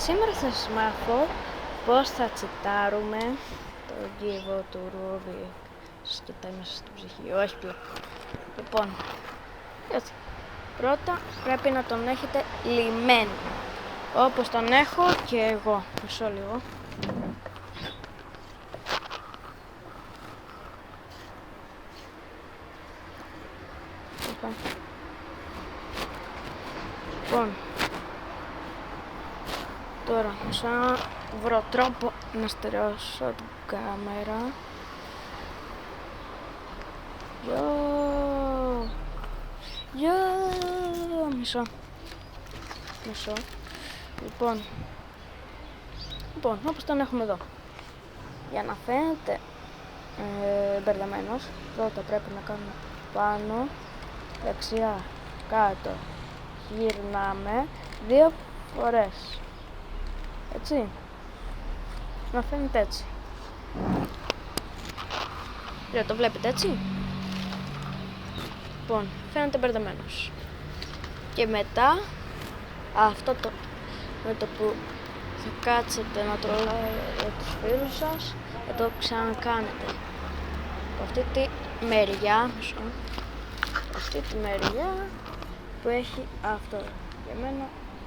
Σήμερα θα σας μάθω πώς θα τσιτάρουμε το κύβο του Rubik. Σας κοιτάει μέσα στην ψυχή, όχι πλέον. Λοιπόν, έτσι. Πρώτα πρέπει να τον έχετε λυμμένο, όπως τον έχω και εγώ. Μισό λίγο. Λοιπόν, τώρα θα βρω τρόπο να στερεώσω την κάμερα. Μισό. Λοιπόν, όπως τον έχουμε εδώ. Για να φαίνεται μπερδεμένος, πρώτα πρέπει να κάνουμε πάνω, δεξιά, κάτω, γυρνάμε 2 φορές. Έτσι. Να φαίνεται έτσι. Το βλέπετε έτσι. Λοιπόν, φαίνεται μπερδεμένος. Και μετά, αυτό με το που θα κάτσετε να τρολάτε τους φίλους σας, θα το ξανακάνετε. Από αυτή τη μεριά, αυτή τη μεριά που έχει αυτό. Για μένα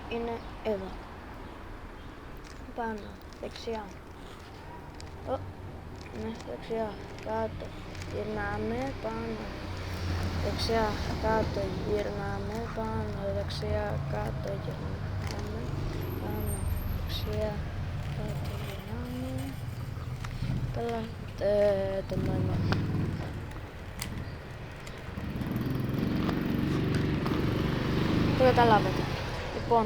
είναι εδώ. Πάνω, δεξιά. Ναι, δεξιά, κάτω, γυρνάμε, πάνω. Δεξιά, κάτω, γυρνάμε, πάνω, δεξιά, κάτω, γυρνάμε, πάνω, δεξιά, κάτω, γυρνάμε. Καλά, το νόημα. Το καταλάβατε. Λοιπόν,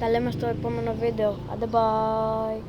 τα λέμε στο επόμενο βίντεο. Άντε, bye!